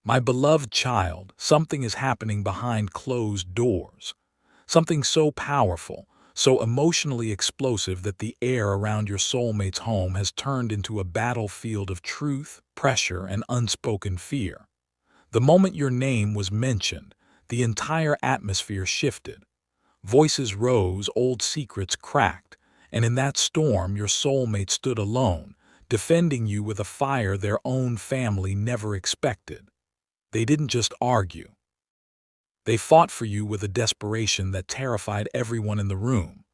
My beloved child, something is happening behind closed doors. Something so powerful, so emotionally explosive that the air around your soulmate's home has turned into a battlefield of truth, pressure, and unspoken fear. The moment your name was mentioned, the entire atmosphere shifted. Voices rose, old secrets cracked, and in that storm your soulmate stood alone, defending you with a fire their own family never expected. They didn't just argue. They fought for you with a desperation that terrified everyone in the room.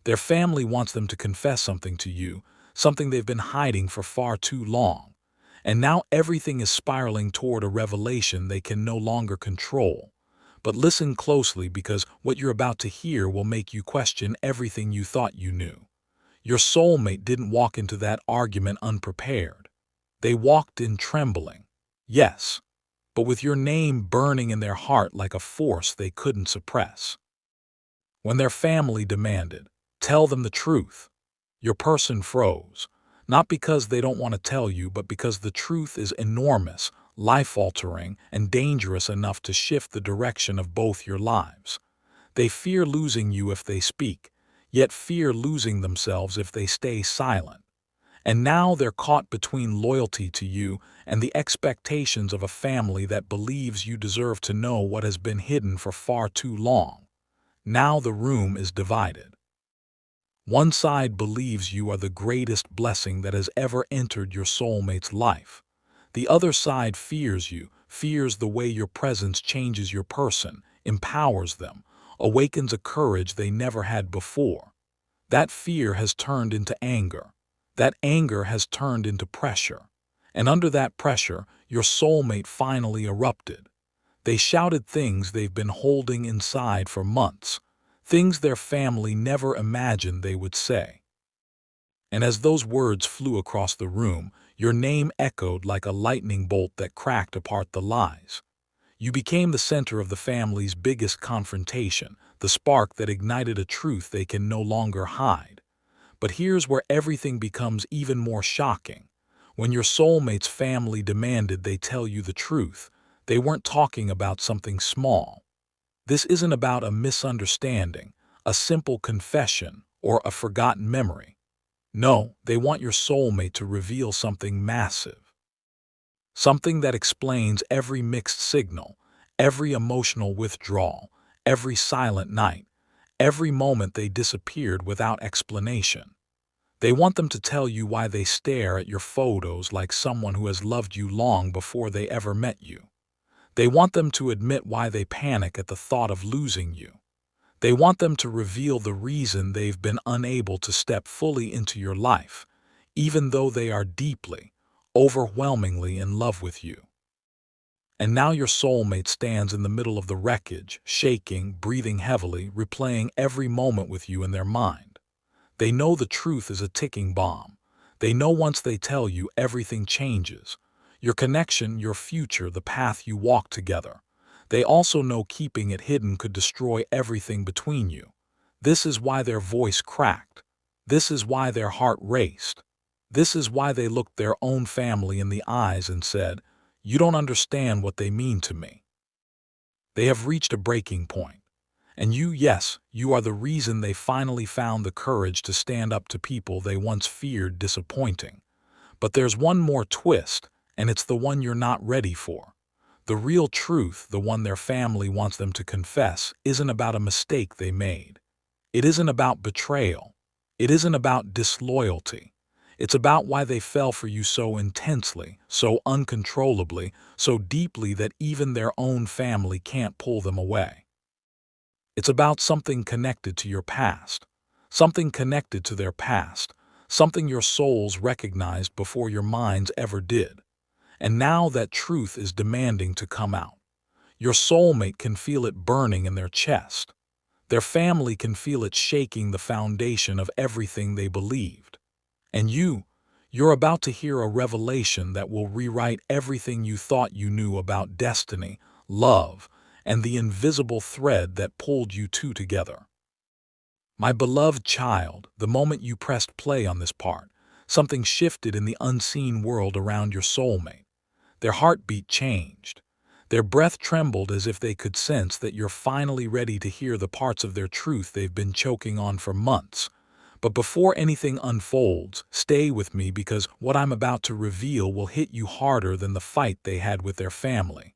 Their family wants them to confess something to you, something they've been hiding for far too long. And now everything is spiraling toward a revelation they can no longer control. But listen closely, because what you're about to hear will make you question everything you thought you knew. Your soulmate didn't walk into that argument unprepared. They walked in trembling. Yes, but with your name burning in their heart like a force they couldn't suppress. When their family demanded, "Tell them the truth," your person froze, not because they don't want to tell you, but because the truth is enormous, life-altering, and dangerous enough to shift the direction of both your lives. They fear losing you if they speak, yet fear losing themselves if they stay silent. And now they're caught between loyalty to you and the expectations of a family that believes you deserve to know what has been hidden for far too long. Now the room is divided. One side believes you are the greatest blessing that has ever entered your soulmate's life. The other side fears you, fears the way your presence changes your person, empowers them, awakens a courage they never had before. That fear has turned into anger. That anger has turned into pressure. And under that pressure, your soulmate finally erupted. They shouted things they've been holding inside for months, things their family never imagined they would say. And as those words flew across the room, your name echoed like a lightning bolt that cracked apart the lies. You became the center of the family's biggest confrontation, the spark that ignited a truth they can no longer hide. But here's where everything becomes even more shocking. When your soulmate's family demanded they tell you the truth, they weren't talking about something small. This isn't about a misunderstanding, a simple confession, or a forgotten memory. No, they want your soulmate to reveal something massive. Something that explains every mixed signal, every emotional withdrawal, every silent night, every moment they disappeared without explanation. They want them to tell you why they stare at your photos like someone who has loved you long before they ever met you. They want them to admit why they panic at the thought of losing you. They want them to reveal the reason they've been unable to step fully into your life, even though they are deeply, overwhelmingly in love with you. And now your soulmate stands in the middle of the wreckage, shaking, breathing heavily, replaying every moment with you in their mind. They know the truth is a ticking bomb. They know once they tell you, everything changes. Your connection, your future, the path you walk together. They also know keeping it hidden could destroy everything between you. This is why their voice cracked. This is why their heart raced. This is why they looked their own family in the eyes and said, "You don't understand what they mean to me." They have reached a breaking point. And you, yes, you are the reason they finally found the courage to stand up to people they once feared disappointing. But there's one more twist, and it's the one you're not ready for. The real truth, the one their family wants them to confess, isn't about a mistake they made. It isn't about betrayal. It isn't about disloyalty. It's about why they fell for you so intensely, so uncontrollably, so deeply that even their own family can't pull them away. It's about something connected to your past, something connected to their past, something your souls recognized before your minds ever did. And now that truth is demanding to come out. Your soulmate can feel it burning in their chest. Their family can feel it shaking the foundation of everything they believed. And you're about to hear a revelation that will rewrite everything you thought you knew about destiny, love, and the invisible thread that pulled you two together. My beloved child, the moment you pressed play on this part, something shifted in the unseen world around your soulmate. Their heartbeat changed. Their breath trembled as if they could sense that you're finally ready to hear the parts of their truth they've been choking on for months. But before anything unfolds, stay with me because what I'm about to reveal will hit you harder than the fight they had with their family.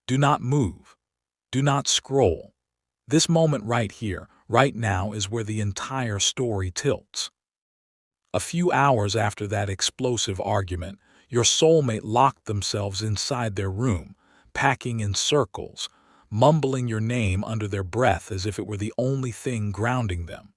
Do not move. Do not scroll. This moment right here, right now, is where the entire story tilts. A few hours after that explosive argument, your soulmate locked themselves inside their room, packing in circles, mumbling your name under their breath as if it were the only thing grounding them.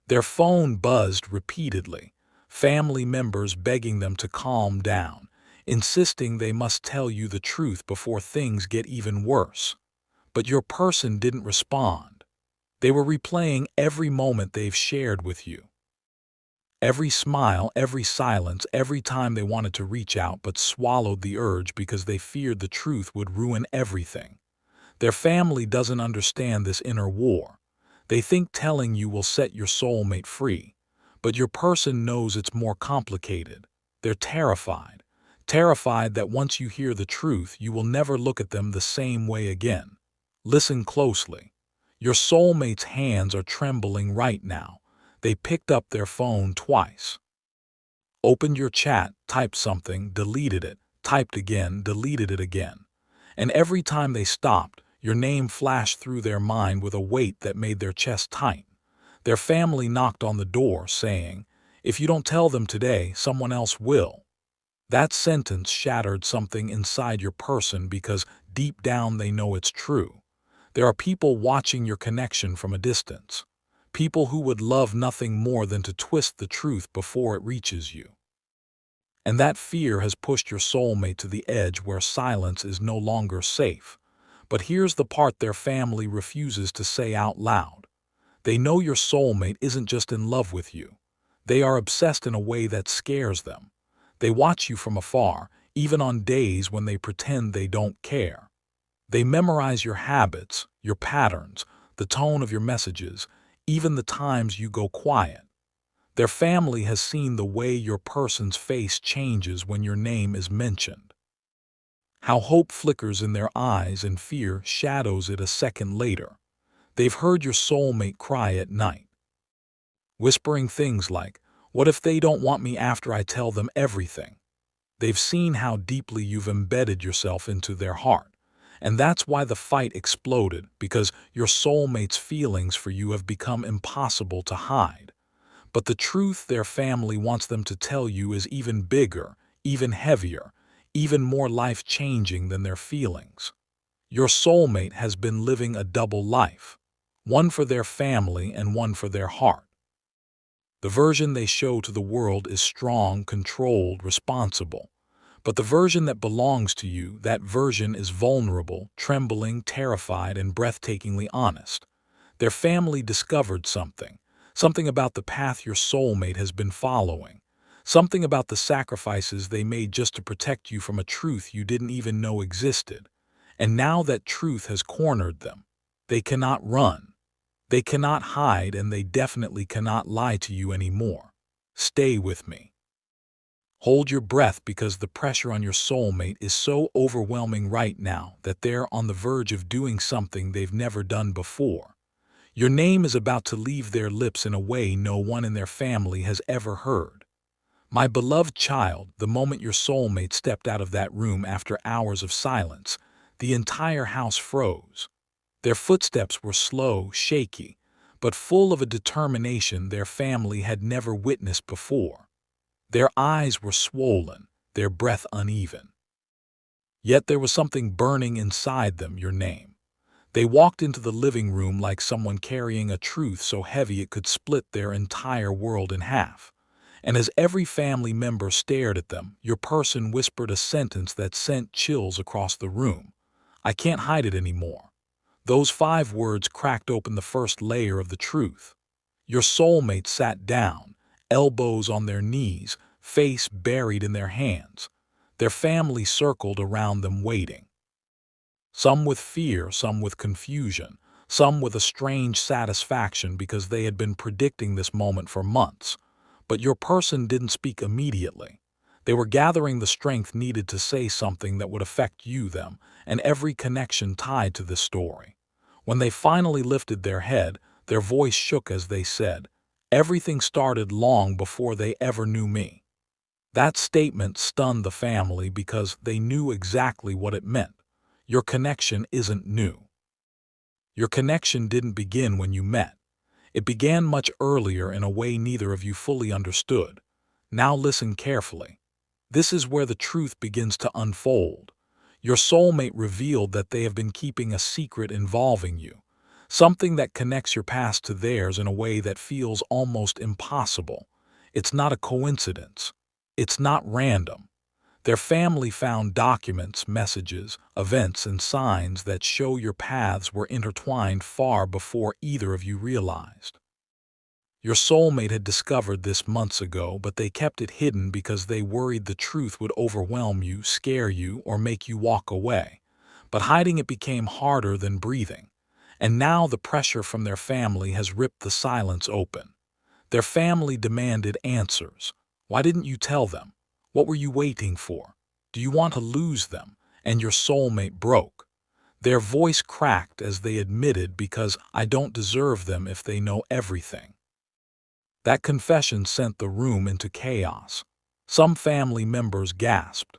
Their phone buzzed repeatedly, family members begging them to calm down, insisting they must tell you the truth before things get even worse. But your person didn't respond. They were replaying every moment they've shared with you. Every smile, every silence, every time they wanted to reach out but swallowed the urge because they feared the truth would ruin everything. Their family doesn't understand this inner war. They think telling you will set your soulmate free, but your person knows it's more complicated. They're terrified. Terrified that once you hear the truth, you will never look at them the same way again. Listen closely. Your soulmate's hands are trembling right now. They picked up their phone twice. Opened your chat, typed something, deleted it, typed again, deleted it again. And every time they stopped, your name flashed through their mind with a weight that made their chest tight. Their family knocked on the door, saying, "If you don't tell them today, someone else will." That sentence shattered something inside your person because deep down they know it's true. There are people watching your connection from a distance. People who would love nothing more than to twist the truth before it reaches you. And that fear has pushed your soulmate to the edge where silence is no longer safe. But here's the part their family refuses to say out loud. They know your soulmate isn't just in love with you. They are obsessed in a way that scares them. They watch you from afar, even on days when they pretend they don't care. They memorize your habits, your patterns, the tone of your messages, even the times you go quiet. Their family has seen the way your person's face changes when your name is mentioned. How hope flickers in their eyes and fear shadows it a second later. They've heard your soulmate cry at night, whispering things like, "What if they don't want me after I tell them everything?" They've seen how deeply you've embedded yourself into their heart. And that's why the fight exploded, because your soulmate's feelings for you have become impossible to hide. But the truth their family wants them to tell you is even bigger, even heavier, even more life-changing than their feelings. Your soulmate has been living a double life, one for their family and one for their heart. The version they show to the world is strong, controlled, responsible. But the version that belongs to you, that version is vulnerable, trembling, terrified, and breathtakingly honest. Their family discovered something about the path your soulmate has been following, something about the sacrifices they made just to protect you from a truth you didn't even know existed. And now that truth has cornered them. They cannot run. They cannot hide, and they definitely cannot lie to you anymore. Stay with me. Hold your breath because the pressure on your soulmate is so overwhelming right now that they're on the verge of doing something they've never done before. Your name is about to leave their lips in a way no one in their family has ever heard. My beloved child, the moment your soulmate stepped out of that room after hours of silence, the entire house froze. Their footsteps were slow, shaky, but full of a determination their family had never witnessed before. Their eyes were swollen, their breath uneven. Yet there was something burning inside them, your name. They walked into the living room like someone carrying a truth so heavy it could split their entire world in half. And as every family member stared at them, your person whispered a sentence that sent chills across the room. "I can't hide it anymore." Those 5 words cracked open the first layer of the truth. Your soulmate sat down, elbows on their knees, face buried in their hands. Their family circled around them waiting. Some with fear, some with confusion, some with a strange satisfaction because they had been predicting this moment for months. But your person didn't speak immediately. They were gathering the strength needed to say something that would affect them, and every connection tied to this story. When they finally lifted their head, their voice shook as they said, "Everything started long before they ever knew me." That statement stunned the family because they knew exactly what it meant. Your connection isn't new. Your connection didn't begin when you met. It began much earlier in a way neither of you fully understood. Now listen carefully. This is where the truth begins to unfold. Your soulmate revealed that they have been keeping a secret involving you, something that connects your past to theirs in a way that feels almost impossible. It's not a coincidence. It's not random. Their family found documents, messages, events, and signs that show your paths were intertwined far before either of you realized. Your soulmate had discovered this months ago, but they kept it hidden because they worried the truth would overwhelm you, scare you, or make you walk away. But hiding it became harder than breathing. And now the pressure from their family has ripped the silence open. Their family demanded answers. Why didn't you tell them? What were you waiting for? Do you want to lose them? And your soulmate broke. Their voice cracked as they admitted, "Because I don't deserve them if they know everything." That confession sent the room into chaos. Some family members gasped.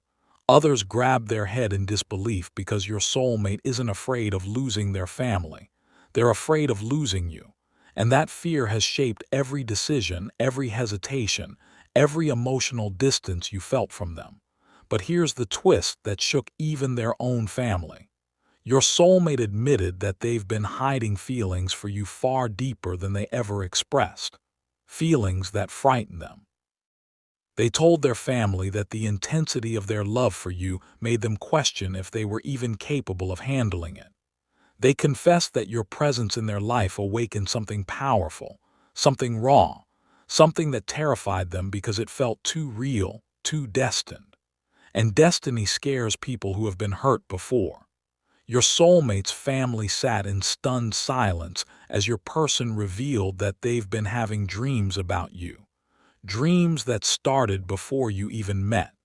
Others grabbed their head in disbelief because your soulmate isn't afraid of losing their family. They're afraid of losing you. And that fear has shaped every decision, every hesitation, every emotional distance you felt from them. But here's the twist that shook even their own family. Your soulmate admitted that they've been hiding feelings for you far deeper than they ever expressed. Feelings that frighten them. They told their family that the intensity of their love for you made them question if they were even capable of handling it. They confessed that your presence in their life awakened something powerful, something raw, something that terrified them because it felt too real, too destined. And destiny scares people who have been hurt before. Your soulmate's family sat in stunned silence as your person revealed that they've been having dreams about you. Dreams that started before you even met.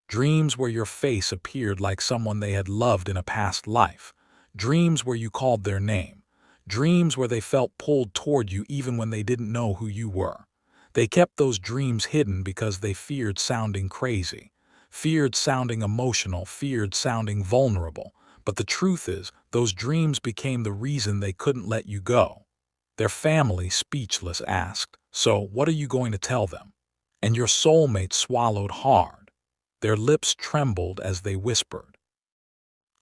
Dreams where your face appeared like someone they had loved in a past life. Dreams where you called their name. Dreams where they felt pulled toward you even when they didn't know who you were. They kept those dreams hidden because they feared sounding crazy, feared sounding emotional, feared sounding vulnerable. But the truth is, those dreams became the reason they couldn't let you go. Their family, speechless, asked, "So, what are you going to tell them?" And your soulmate swallowed hard. Their lips trembled as they whispered,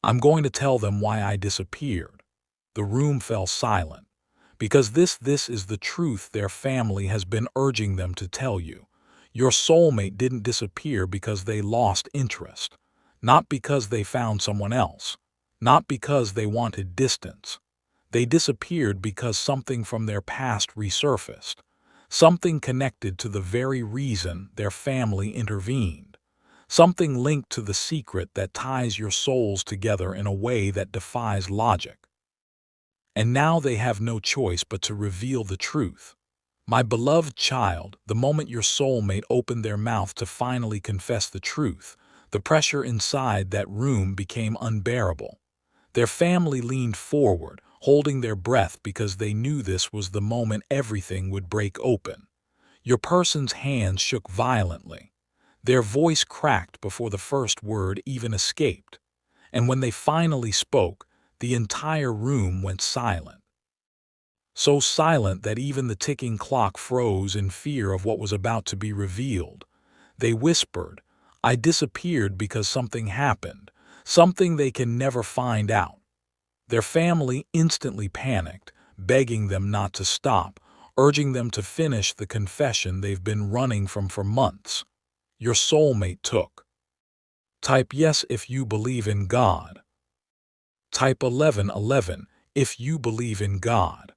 "I'm going to tell them why I disappeared." The room fell silent. Because this is the truth their family has been urging them to tell you. Your soulmate didn't disappear because they lost interest. Not because they found someone else. Not because they wanted distance. They disappeared because something from their past resurfaced. Something connected to the very reason their family intervened. Something linked to the secret that ties your souls together in a way that defies logic. And now they have no choice but to reveal the truth. My beloved child, the moment your soulmate opened their mouth to finally confess the truth, the pressure inside that room became unbearable. Their family leaned forward, holding their breath because they knew this was the moment everything would break open. Your person's hands shook violently. Their voice cracked before the first word even escaped. And when they finally spoke, the entire room went silent. So silent that even the ticking clock froze in fear of what was about to be revealed. They whispered, "I disappeared because something happened, something they can never find out." Their family instantly panicked, begging them not to stop, urging them to finish the confession they've been running from for months. Your soulmate took. Type yes if you believe in God. Type 1111 if you believe in God.